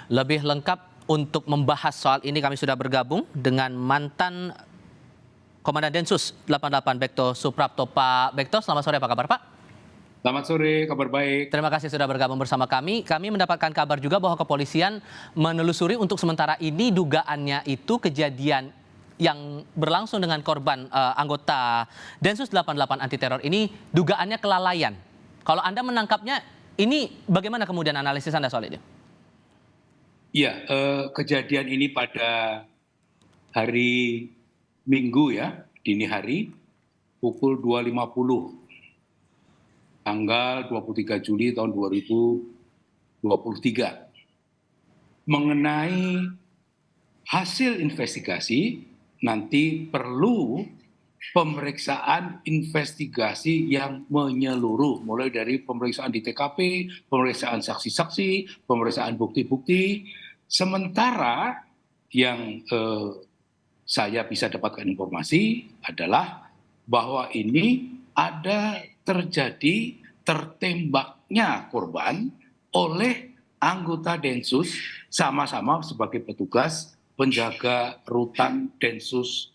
Lebih lengkap untuk membahas soal ini kami sudah bergabung dengan mantan Komandan Densus 88 Bekto Suprapto. Pak Bekto, selamat sore, apa kabar Pak? Selamat sore, kabar baik. Terima kasih sudah bergabung bersama kami. Kami mendapatkan kabar juga bahwa kepolisian menelusuri untuk sementara ini dugaannya itu kejadian yang berlangsung dengan korban anggota Densus 88 anti teror ini dugaannya kelalaian. Kalau Anda menangkapnya, ini bagaimana kemudian analisis Anda soal itu? Iya, kejadian ini pada hari Minggu ya, dini hari, pukul 2.50, tanggal 23 Juli tahun 2023. Mengenai hasil investigasi, nanti perlu pemeriksaan investigasi yang menyeluruh, mulai dari pemeriksaan di TKP, pemeriksaan saksi-saksi, pemeriksaan bukti-bukti. Sementara yang saya bisa dapatkan informasi adalah bahwa ini ada terjadi tertembaknya korban oleh anggota Densus sama-sama sebagai petugas penjaga rutan Densus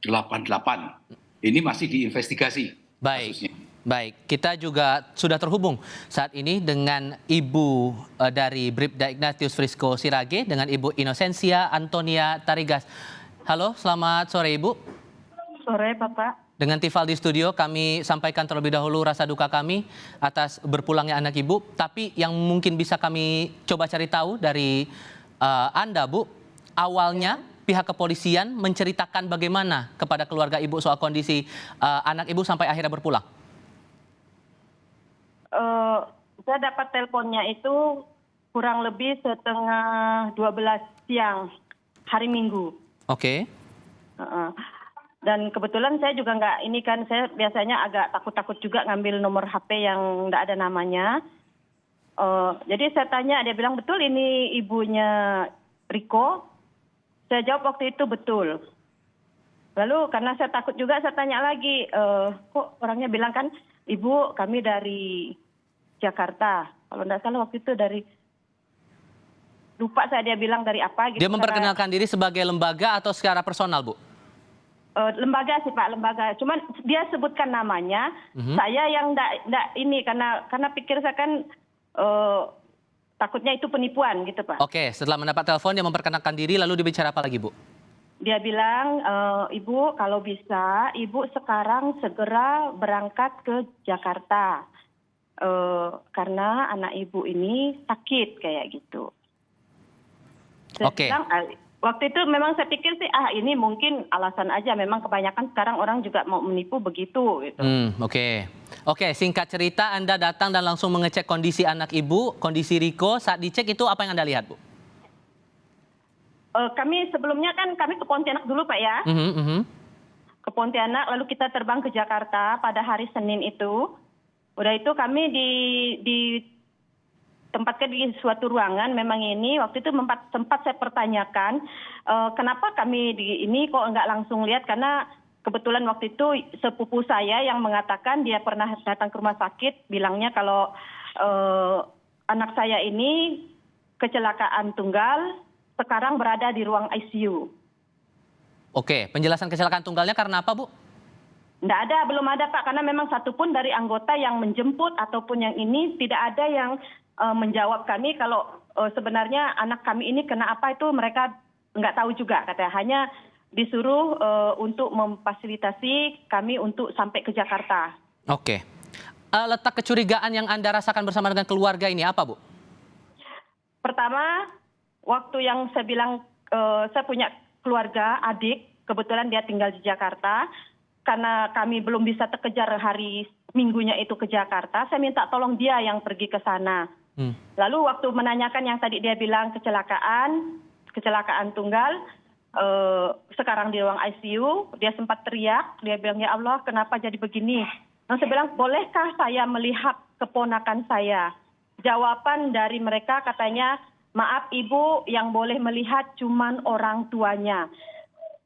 88. Ini masih diinvestigasi kasusnya. Baik, kita juga sudah terhubung saat ini dengan Ibu dari Bribda Ignatius Frisco Sirage dengan Ibu Inosensia Antonia Tarigas. Halo, selamat sore Ibu. Sore Bapak. Dengan Tifal di studio, kami sampaikan terlebih dahulu rasa duka kami atas berpulangnya anak Ibu. Tapi yang mungkin bisa kami coba cari tahu dari Anda, Bu, awalnya pihak kepolisian menceritakan bagaimana kepada keluarga Ibu soal kondisi anak Ibu sampai akhirnya berpulang? Saya dapat teleponnya itu kurang lebih setengah 12 siang hari Minggu. Oke. Dan kebetulan saya juga nggak, ini kan saya biasanya agak takut-takut juga ngambil nomor HP yang nggak ada namanya. Jadi saya tanya, dia bilang betul ini ibunya Riko. Saya jawab waktu itu betul. Lalu karena saya takut juga, saya tanya lagi, kok orangnya bilang kan, Ibu kami dari Jakarta. Kalau nggak salah waktu itu dari, lupa saya dia bilang dari apa gitu. Dia memperkenalkan diri sebagai lembaga atau secara personal, Bu? Lembaga sih Pak, lembaga. Cuman dia sebutkan namanya, saya yang nggak ini karena pikir saya kan takutnya itu penipuan gitu Pak. Oke, setelah mendapat telepon dia memperkenalkan diri, lalu dibicara apa lagi Bu? Dia bilang, Ibu kalau bisa, Ibu sekarang segera berangkat ke Jakarta. Karena anak Ibu ini sakit kayak gitu. Saya bilang, waktu itu memang saya pikir sih, ini mungkin alasan aja. Memang kebanyakan sekarang orang juga mau menipu begitu. Gitu. Oke, singkat cerita Anda datang dan langsung mengecek kondisi anak Ibu, kondisi Riko. Saat dicek itu apa yang Anda lihat, Bu? Kami sebelumnya kan kami ke Pontianak dulu Pak ya. Ke Pontianak, lalu kita terbang ke Jakarta pada hari Senin itu. Udah itu kami tempatkan di suatu ruangan, memang ini waktu itu sempat saya pertanyakan kenapa kami di ini kok nggak langsung lihat, karena kebetulan waktu itu sepupu saya yang mengatakan dia pernah datang ke rumah sakit, bilangnya kalau anak saya ini kecelakaan tunggal, sekarang berada di ruang ICU. Oke, penjelasan kecelakaan tunggalnya karena apa Bu? Nggak ada, belum ada Pak, karena memang satupun dari anggota yang menjemput ataupun yang ini tidak ada yang menjawab kami kalau sebenarnya anak kami ini kena apa, itu mereka nggak tahu juga katanya. Hanya disuruh untuk memfasilitasi kami untuk sampai ke Jakarta. Oke. Letak kecurigaan yang Anda rasakan bersama dengan keluarga ini apa Bu? Pertama, waktu yang saya bilang saya punya keluarga, adik, kebetulan dia tinggal di Jakarta. Karena kami belum bisa terkejar hari Minggunya itu ke Jakarta, saya minta tolong dia yang pergi ke sana. Lalu waktu menanyakan yang tadi dia bilang kecelakaan tunggal, sekarang di ruang ICU, dia sempat teriak, dia bilang, ya Allah kenapa jadi begini. Lalu saya bilang, bolehkah saya melihat keponakan saya? Jawaban dari mereka katanya, maaf Ibu, yang boleh melihat cuman orang tuanya.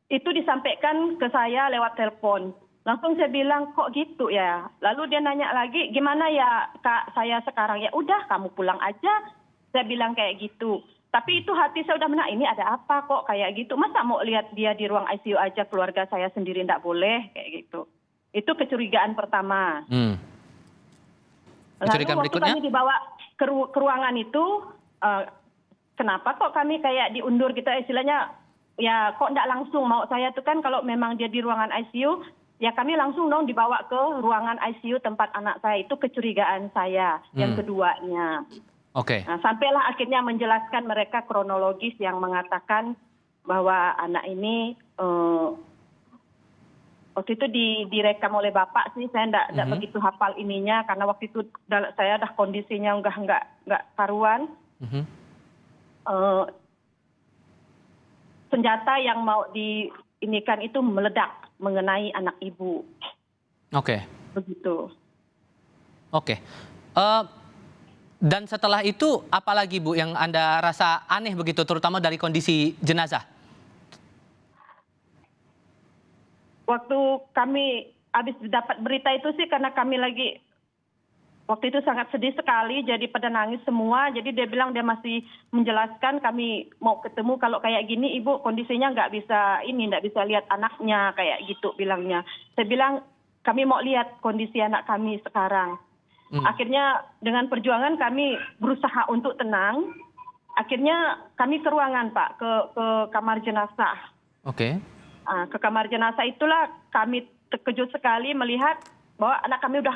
Itu disampaikan ke saya lewat telepon. Langsung saya bilang, kok gitu ya? Lalu dia nanya lagi, gimana ya Kak saya sekarang? Ya udah kamu pulang aja. Saya bilang kayak gitu. Tapi itu hati saya udah ini ada apa kok kayak gitu. Masa mau lihat dia di ruang ICU aja, keluarga saya sendiri enggak boleh kayak gitu. Itu kecurigaan pertama. Kecurigaan Lalu waktu berikutnya? kami dibawa ke ruangan itu, kenapa kok kami kayak diundur gitu istilahnya, ya kok enggak langsung. Mau saya tuh kan kalau memang dia di ruangan ICU, ya kami langsung dong dibawa ke ruangan ICU tempat anak saya. Itu kecurigaan saya yang keduanya. Oke. Nah, sampailah akhirnya menjelaskan mereka kronologis yang mengatakan bahwa anak ini waktu itu direkam oleh bapak sih, saya enggak begitu hafal ininya karena waktu itu saya dah kondisinya enggak karuan. Senjata yang mau diinikan itu meledak mengenai anak ibu. Oke. Begitu. Oke. Dan setelah itu apalagi Bu yang Anda rasa aneh begitu terutama dari kondisi jenazah? Waktu kami habis dapat berita itu sih karena kami lagi waktu itu sangat sedih sekali, jadi pada nangis semua. Jadi dia bilang dia masih menjelaskan kami mau ketemu kalau kayak gini ibu kondisinya nggak bisa lihat anaknya kayak gitu bilangnya. Saya bilang kami mau lihat kondisi anak kami sekarang. Akhirnya dengan perjuangan kami berusaha untuk tenang. Akhirnya kami ke ruangan Pak, ke kamar jenazah. Oke. Ke kamar jenazah itulah kami terkejut sekali melihat bahwa anak kami udah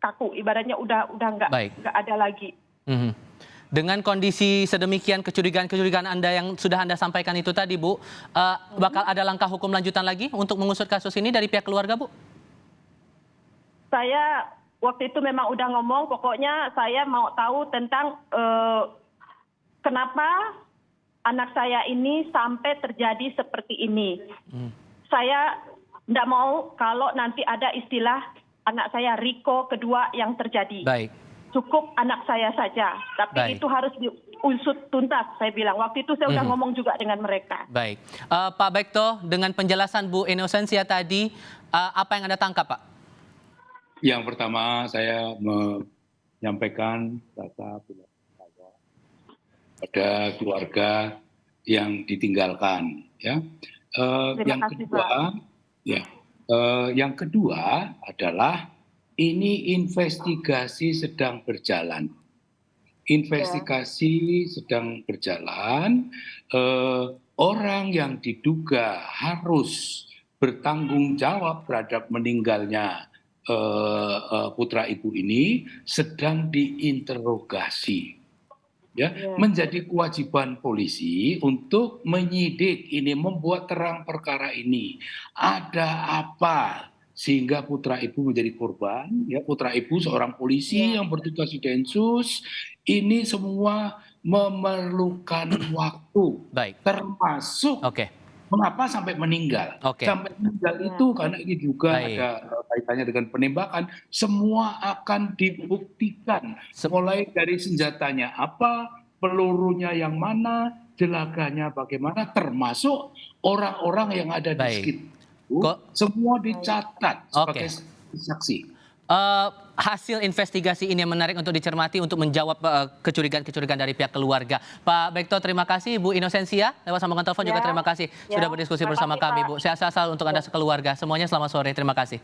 kaku, ibaratnya udah nggak ada lagi. Dengan kondisi sedemikian kecurigaan Anda yang sudah Anda sampaikan itu tadi Bu, bakal ada langkah hukum lanjutan lagi untuk mengusut kasus ini dari pihak keluarga Bu? Saya waktu itu memang udah ngomong, pokoknya saya mau tahu tentang kenapa anak saya ini sampai terjadi seperti ini. Saya tidak mau kalau nanti ada istilah anak saya Riko kedua yang terjadi. Baik. Cukup anak saya saja, tapi itu harus diusut tuntas, saya bilang. Waktu itu saya udah ngomong juga dengan mereka. Baik. Pak Bekto, dengan penjelasan Bu Inosensia tadi, apa yang Anda tangkap Pak? Yang pertama saya menyampaikan rasa saya pada keluarga yang ditinggalkan. Ya. Yang kedua adalah ini investigasi sedang berjalan. Investigasi sedang berjalan. Orang yang diduga harus bertanggung jawab terhadap meninggalnya putra ibu ini sedang diinterogasi. Ya, menjadi kewajiban polisi untuk menyidik ini, membuat terang perkara ini. Ada apa sehingga putra ibu menjadi korban? Ya, putra ibu seorang polisi yang bertugas di Densus. Ini semua memerlukan waktu, termasuk mengapa sampai meninggal. Sampai meninggal itu karena ini juga ada kaitannya dengan penembakan. Semua akan dibuktikan. Mulai dari senjatanya apa, pelurunya yang mana, jelaganya bagaimana, termasuk orang-orang yang ada di sekitar. Semua dicatat sebagai saksi. Hasil investigasi ini yang menarik untuk dicermati untuk menjawab kecurigaan-kecurigaan dari pihak keluarga. Pak Bekto, terima kasih. Bu Inosensia, lewat sambungan telepon juga terima kasih sudah berdiskusi bersama kami, Bu. Sehat-sehat selalu untuk Anda sekeluarga. Semuanya selamat sore. Terima kasih.